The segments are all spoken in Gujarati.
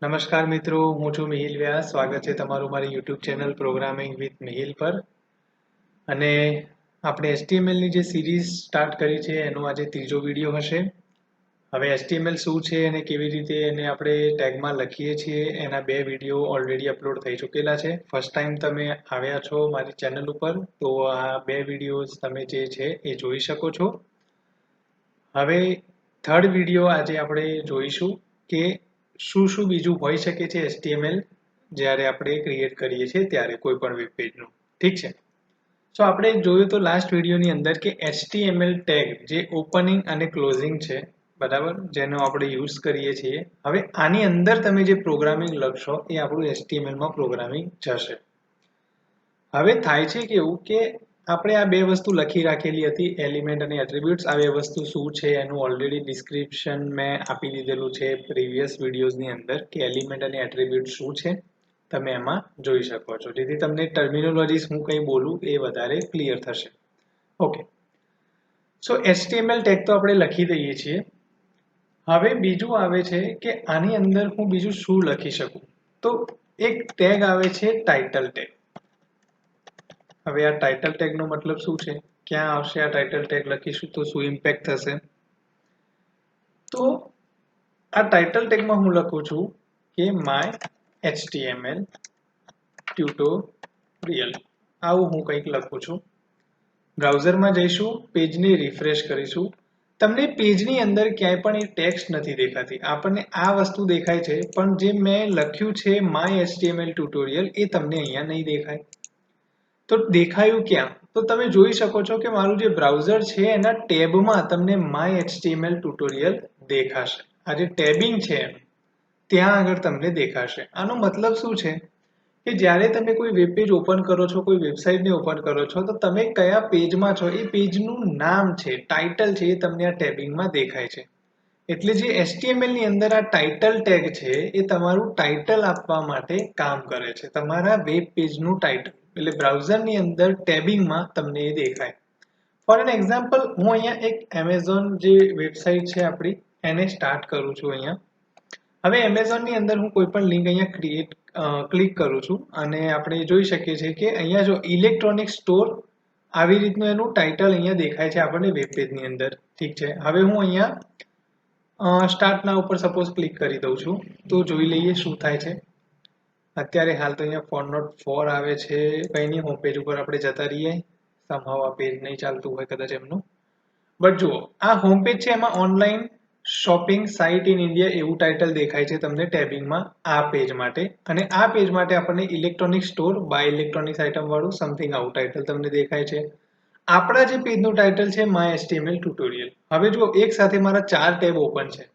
નમસ્કાર મિત્રો, હું છું મિહિલ વ્યાસ. સ્વાગત છે તમારું મારી યુટ્યુબ ચેનલ પ્રોગ્રામિંગ વિથ મિહિલ પર. અને આપણે HTMLની જે સિરીઝ સ્ટાર્ટ કરી છે એનો આજે ત્રીજો વિડીયો હશે. હવે HTML શું છે અને કેવી રીતે એને આપણે ટેગમાં લખીએ છીએ એના બે વિડીયો ઓલરેડી અપલોડ થઈ ચૂકેલા છે. ફર્સ્ટ ટાઈમ તમે આવ્યા છો મારી ચેનલ ઉપર તો આ બે વિડીયોઝ તમે જે છે એ જોઈ શકો છો. હવે થર્ડ વિડીયો આજે આપણે જોઈશું કે શું શું બીજું હોઈ શકે છે HTML જ્યારે આપણે ક્રિએટ કરીએ છીએ ત્યારે કોઈ પણ વેબ પેજનું. ઠીક છે. સો આપણે જોયું તો લાસ્ટ વિડીયોની અંદર કે HTML ટેગ જે ઓપનિંગ અને ક્લોઝિંગ છે, બરાબર, જેનો આપણે યુઝ કરીએ છીએ. હવે આની અંદર તમે જે પ્રોગ્રામિંગ લખશો એ આપણું HTML માં પ્રોગ્રામિંગ જશે. હવે થાય છે કેવું કે આપણે આ બે વસ્તુ લખી રાખેલી હતી, એલિમેન્ટ અને એટ્રીબ્યુટ્સ. આ બે વસ્તુ શું છે એનું ઓલરેડી ડિસ્ક્રિપ્શન મેં આપી દીધેલું છે પ્રીવિયસ વિડીયોઝની અંદર કે એલિમેન્ટ અને એટ્રીબ્યુટ શું છે, તમે એમાં જોઈ શકો છો, જેથી તમને ટર્મિનોલોજીસ હું કંઈ બોલું એ વધારે ક્લિયર થશે. ઓકે, સો HTML ટેગ તો આપણે લખી દઈએ છીએ. હવે બીજું આવે છે કે આની અંદર હું બીજું શું લખી શકું. તો એક ટેગ આવે છે ટાઇટલ ટેગ. હવે આ ટાઇટલ ટેગનો મતલબ શું છે, ક્યાં આવશે આ ટાઇટલ ટેગ લખીશું તો શું ઇમ્પેક્ટ થશે. તો આ ટાઇટલ ટેગમાં હું લખું છું કે માય HTML ટ્યુટોરિયલ, આવું હું કંઈક લખું છું. બ્રાઉઝરમાં જઈશું, પેજને રિફ્રેશ કરીશું. તમને પેજની અંદર ક્યાંય પણ એ ટેક્સ્ટ નથી દેખાતી, આપણને આ વસ્તુ દેખાય છે, પણ જે મેં લખ્યું છે માય HTML ટ્યુટોરિયલ એ તમને અહીંયા નહીં દેખાય. તો દેખાયું ક્યાં? તો તમે જોઈ શકો છો કે મારું જે બ્રાઉઝર છે એના ટેબમાં તમને માય HTML ટ્યુટોરિયલ દેખાશે. આ જે ટેબિંગ છે ત્યાં આગળ તમને દેખાશે. આનો મતલબ શું છે કે જ્યારે તમે કોઈ વેબ પેજ ઓપન કરો છો, કોઈ વેબસાઇટને ઓપન કરો છો, તો તમે કયા પેજમાં છો એ પેજનું નામ છે, ટાઇટલ છે, એ તમને આ ટેબિંગમાં દેખાય છે. એટલે જે HTML ની અંદર આ ટાઇટલ ટેગ છે એ તમારું ટાઇટલ આપવા માટે કામ કરે છે, તમારા વેબ પેજનું ટાઇટલ. એટલે બ્રાઉઝરની અંદર ટેબિંગમાં તમને એ દેખાય. ફોર એન એક્ઝામ્પલ, હું અહીંયા એક એમેઝોન જે વેબસાઇટ છે આપણી એને સ્ટાર્ટ કરું છું અહીંયા. હવે એમેઝોનની અંદર હું કોઈ પણ લિંક અહીંયા ક્લિક કરું છું અને આપણે જોઈ શકીએ છીએ કે અહીંયા જો ઇલેક્ટ્રોનિક સ્ટોર આવી રીતનું એનું ટાઇટલ અહીંયા દેખાય છે આપણને વેબ પેજની અંદર. ઠીક છે. હવે હું અહીંયા સ્ટાર્ટ નાઉ ઉપર સપોઝ ક્લિક કરી દઉં છું તો જોઈ લઈએ શું થાય છે. અત્યારે હાલ તો અહીંયા ફોન નોટ 4 આવે છે, કંઈ નહીં, હોમ પેજ ઉપર આપણે જતા રહીએ. સમહાવ આ પેજ નહીં ચાલતું હોય કદાચ એમનું. બટ જુઓ, આ હોમ પેજ છે, એમાં online shopping site in India એવું ટાઇટલ દેખાય છે તમને ટેબિંગમાં આ પેજ માટે. અને આ પેજ માટે આપણને electronic store buy electronics item વાળું સમથિંગ આવું ટાઇટલ તમને દેખાય છે. આપણા જે પેજનું ટાઇટલ છે માય HTML ટ્યુટોરિયલ. હવે જુઓ, એક સાથે મારા 4 ટેબ ઓપન છે.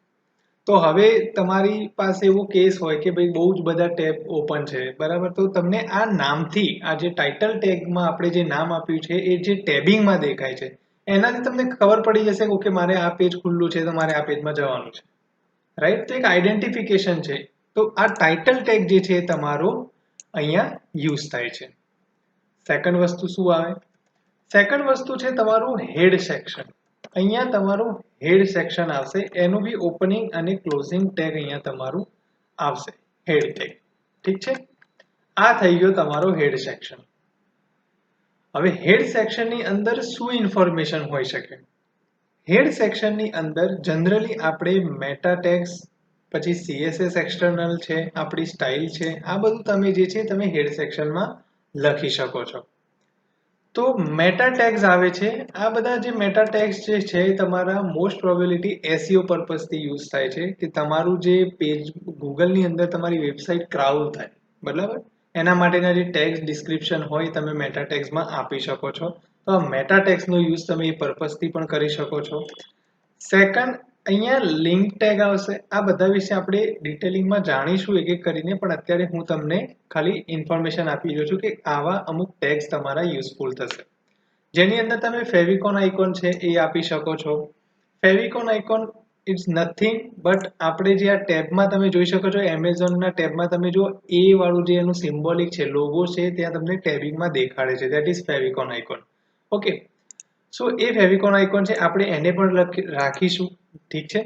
તો હવે તમારી પાસે એવો કેસ હોય કે ભાઈ બહુ જ બધા ટેબ ઓપન છે, બરાબર, તો તમને આ નામથી, આ જે ટાઇટલ ટેગમાં આપણે જે નામ આપ્યું છે એ જે ટેબિંગમાં દેખાય છે એનાથી તમને ખબર પડી જશે કે ઓકે મારે આ પેજ ખુલ્લું છે તો મારે આ પેજમાં જવાનું છે, રાઈટ. તો એક આઈડેન્ટિફિકેશન છે. તો આ ટાઇટલ ટેગ જે છે તમારો અહીંયા યુઝ થાય છે. સેકન્ડ વસ્તુ શું આવે? સેકન્ડ વસ્તુ છે તમારું હેડ સેક્શન. અહીંયા તમારું હેડ સેક્શન આવશે, એનું બી ઓપનિંગ અને ક્લોઝિંગ ટેગ અહીંયા તમારું આવશે, હેડ ટેગ. ઠીક છે. આ થઈ ગયો તમારો હેડ સેક્શન. હવે હેડ સેક્શનની અંદર શું ઇન્ફોર્મેશન હોઈ શકે? હેડ સેક્શનની અંદર જનરલી આપણે મેટા ટેગ્સ, પછી CSS એક્સટર્નલ છે, આપણી સ્ટાઇલ છે, આ બધું તમે જે છે તમે હેડ સેક્શનમાં લખી શકો છો. તો મેટા ટેગ્સ આવે છે. આ બધા જે મેટા ટેગ્સ જે છે તમારા મોસ્ટ પ્રોબેબિલિટી SEO પર્પઝથી યુઝ થાય છે કે તમારું જે પેજ ગૂગલની અંદર તમારી વેબસાઇટ ક્રાઉલ થાય, બરાબર, એના માટેના જે ટેગ્સ ડિસ્ક્રિપ્શન હોય તમે મેટા ટેગ્સમાં આપી શકો છો. તો આ મેટા ટેગ્સનો યુઝ તમે એ પર્પઝથી પણ કરી શકો છો. સેકન્ડ, અહીંયા લિંક ટેગ આવશે. આ બધા વિશે આપણે ડિટેલિંગમાં જાણીશું એક એક કરીને, પણ અત્યારે હું તમને ખાલી ઇન્ફોર્મેશન આપી રહ્યો છું કે આવા અમુક ટેગ્સ તમારા યુઝફુલ થશે, જેની અંદર તમે ફેવિકોન આઇકોન છે એ આપી શકો છો. ફેવિકોન આઇકોન ઇટ્સ નથિંગ બટ આપણે જે આ ટેબમાં તમે જોઈ શકો છો, એમેઝોનના ટેબમાં તમે જો એ વાળું જે એનું સિમ્બોલિક છે, લોગો છે, ત્યાં તમને ટેબિંગમાં દેખાડે છે, that is favicon icon. Okay, so એ ફેવિકોન આઇકોન છે, આપણે એને પણ રાખીશું. ઠીક છે.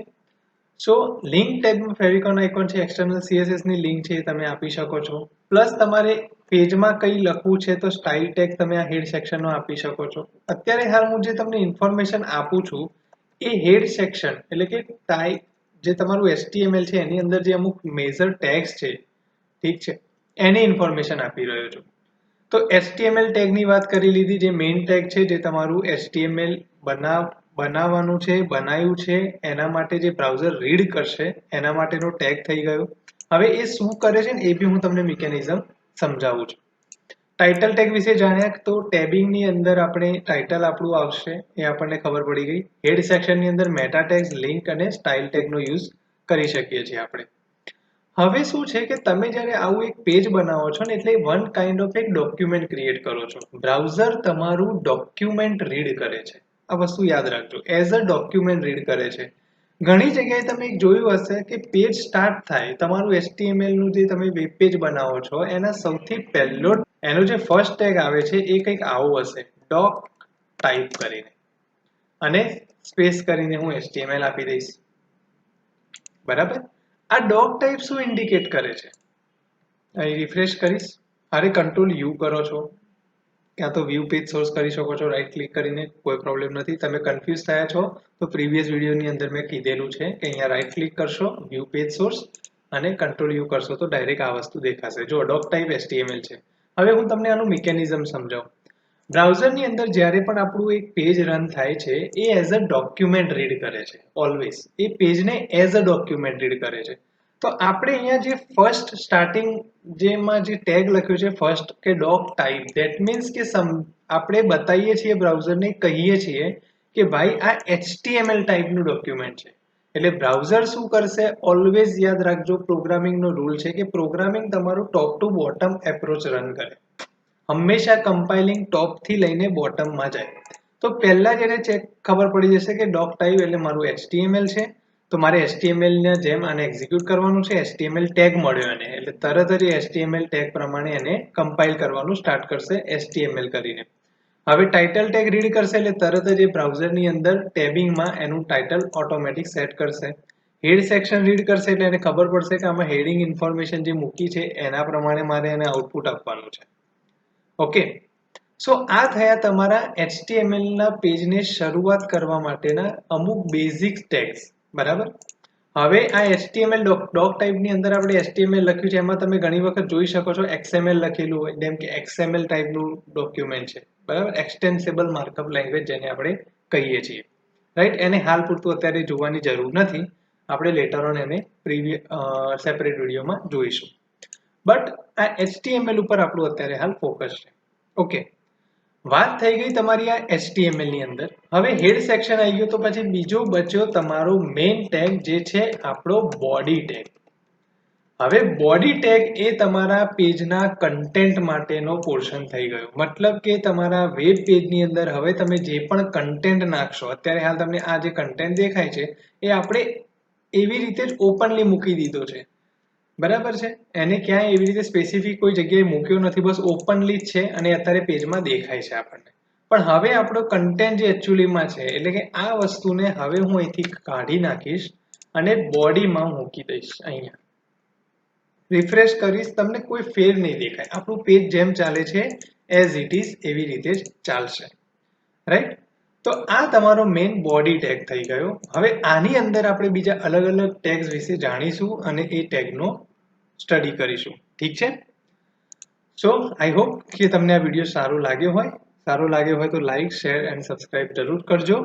સો લિંક ટેગમાં ફેવિકોન આઇકોન છે, એક્સટર્નલ CSS ની લિંક છે એ તમે આપી શકો છો. પ્લસ તમારે પેજમાં કઈ લખવું છે તો સ્ટાઇલ ટેગ તમે આ હેડ સેક્શનમાં આપી શકો છો. અત્યારે હાલ હું જે તમને ઇન્ફોર્મેશન આપું છું એ હેડ સેક્શન એટલે કે ટાઈપ જે તમારું HTML છે એની અંદર જે અમુક મેજર ટેગ્સ છે, ઠીક છે, એની ઇન્ફોર્મેશન આપી રહ્યો છું. તો HTML ટેગની વાત કરી લીધી, જે મેઇન ટેગ છે જે તમારું HTML બનાવવાનું છે, બનાવ્યું છે, એના માટે જે બ્રાઉઝર રીડ કરશે એના માટેનો ટેગ થઈ ગયો. હવે એ શું કરે છે ને એ બી હું તમને મિકેનિઝમ સમજાવું છું. ટાઇટલ ટેગ વિશે જાણ્યા તો ટેબિંગની અંદર આપણે ટાઇટલ આપણું આવશે એ આપણને ખબર પડી ગઈ. હેડ સેક્શનની અંદર મેટા ટેગ્સ, લિંક અને સ્ટાઇલ ટેગનો યુઝ કરી શકીએ છીએ આપણે. હવે શું છે કે તમે જ્યારે આવું એક પેજ બનાવો છો ને એટલે વન કાઇન્ડ ઓફ એક ડોક્યુમેન્ટ ક્રિએટ કરો છો. બ્રાઉઝર તમારું ડોક્યુમેન્ટ રીડ કરે છે. આ વસ્તુ યાદ રાખજો, એઝ અ ડોક્યુમેન્ટ રીડ કરે છે. ઘણી જગ્યાએ તમે જોયું હશે કે પેજ સ્ટાર્ટ થાય, તમારું HTML નું જે તમે વેબ પેજ બનાવો છો એના સૌથી પહેલો એનો જે ફર્સ્ટ ટેગ આવે છે એ કંઈક આવો હશે, ડોક ટાઈપ કરીને, અને સ્પેસ કરીને હું HTML આપી દઈશ. બરાબર. આ ડોક ટાઈપ શું ઇન્ડિકેટ કરે છે? અહીં રિફ્રેશ કરીશ, અરે કંટ્રોલ યુ કરો છો, ક્યાં તો વ્યૂ પેજ સોર્સ કરી શકો છો રાઈટ ક્લિક કરીને, કોઈ પ્રોબ્લેમ નથી. તમે કન્ફ્યુઝ થયા છો તો પ્રીવિયસ વિડીયોની અંદર મેં કીધેલું છે કે અહીંયા રાઈટ ક્લિક કરશો, વ્યૂ પેજ સોર્સ અને કંટ્રોલ યુ કરશો તો ડાયરેક્ટ આ વસ્તુ દેખાશે. જો ડોક ટાઈપ HTML છે. હવે હું તમને આનું મિકેનિઝમ સમજાવું. બ્રાઉઝરની અંદર જ્યારે પણ આપણું એક પેજ રન થાય છે એ એઝ અ ડોક્યુમેન્ટ રીડ કરે છે. ઓલવેઝ એ પેજને એઝ અ ડોક્યુમેન્ટ રીડ કરે છે. તો આપણે અહીંયા જે ફર્સ્ટ સ્ટાર્ટિંગ જેમાં જે ટેગ લખ્યું છે ફર્સ્ટ કે ડોક ટાઈપ, ધેટ મીન્સ કે આપણે બતાવીએ છીએ બ્રાઉઝરને, કહીએ છીએ કે ભાઈ આ HTML ટાઈપનું ડોક્યુમેન્ટ છે. એટલે બ્રાઉઝર શું કરશે? ઓલવેઝ યાદ રાખજો, પ્રોગ્રામિંગનો રૂલ છે કે પ્રોગ્રામિંગ તમારું ટોપ ટુ બોટમ એપ્રોચ રન કરે. હંમેશા કમ્પાઇલિંગ ટોપથી લઈને બોટમમાં જાય. તો પહેલા જ એને ચેક ખબર પડી જશે કે ડોક ટાઈપ એટલે મારું HTML છે, તો મારે HTML ના જેમ આને એક્ઝિક્યુટ કરવાનું છે. HTML ટેગ મળ્યો એને એટલે તરત જ HTML ટેગ પ્રમાણે એને કમ્પાઇલ કરવાનું સ્ટાર્ટ કરશે HTML કરીને. હવે ટાઇટલ ટેગ રીડ કરશે એટલે તરત જ એ બ્રાઉઝરની અંદર ટેબિંગમાં એનું ટાઇટલ ઓટોમેટિક સેટ કરશે. હેડ સેક્શન રીડ કરશે એટલે એને ખબર પડશે કે આમાં હેડિંગ ઇન્ફોર્મેશન જે મૂકી છે એના પ્રમાણે મારે એને આઉટપુટ આપવાનું છે. ઓકે, સો આ થયા તમારા HTML ના પેજને શરૂઆત કરવા માટેના અમુક બેઝિક ટેગ્સ. બરાબર. હવે આ HTML ડોક ટાઈપની અંદર આપણે HTML લખ્યું છે એમાં તમે ઘણી વખત જોઈ શકો છો XML લખેલું હોય, જેમ કે XML ટાઈપનું ડોક્યુમેન્ટ છે. બરાબર. એક્સટેન્સિબલ માર્કઅપ લેંગ્વેજ જેને આપણે કહીએ છીએ, રાઈટ. એને હાલ પૂરતું અત્યારે જોવાની જરૂર નથી, આપણે લેટર ઓન એને સેપરેટ વિડીયોમાં જોઈશું. બટ આ HTML ઉપર આપણું અત્યારે હાલ ફોકસ છે. ઓકે, વાત થઈ ગઈ તમારી આ HTML ની અંદર. હવે હેડ સેક્શન આવી ગયો તો પછી બીજો બચ્યો તમારો મેઇન ટેગ જે છે આપણો બોડી ટેગ. હવે બોડી ટેગ એ તમારા પેજના કન્ટેન્ટ માટેનો પોર્શન થઈ ગયો. મતલબ કે તમારા વેબ પેજની અંદર હવે તમે જે પણ કન્ટેન્ટ નાખશો, અત્યારે હાલ તમને આ જે કન્ટેન્ટ દેખાય છે એ આપણે એવી રીતે જ ઓપનલી મૂકી દીધો છે. બરાબર છે. એને ક્યાંય એવી રીતે સ્પેસિફિક કોઈ જગ્યાએ મૂક્યો નથી, બસ ઓપનલી જ છે અને અત્યારે પેજમાં દેખાય છે આપણને. પણ હવે આપણો કન્ટેન્ટ જે એકચ્યુઅલીમાં છે એટલે કે આ વસ્તુને હવે હું અહીંથી કાઢી નાખીશ અને બોડીમાં મૂકી દઈશ. અહીંયા રિફ્રેશ કરીશ, તમને કોઈ ફેર નહીં દેખાય. આપણું પેજ જેમ ચાલે છે એઝ ઇટ ઇઝ એવી રીતે જ ચાલશે, રાઈટ. તો આ તમારો મેઇન બોડી ટેગ થઈ ગયો. હવે આની અંદર આપણે બીજા અલગ અલગ ટેગ્સ વિશે જાણીશું અને એ ટેગનો સ્ટડી કરીશું. ઠીક છે. સો આઈ હોપ કે તમને આ વિડીયો સારો લાગ્યો હોય તો લાઈક, શેર એન્ડ સબસ્ક્રાઇબ જરૂર કરજો.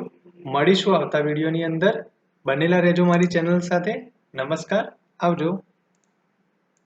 મળીશું આવતા વિડીયોની અંદર. બનેલા રહેજો મારી ચેનલ સાથે. નમસ્કાર, આવજો.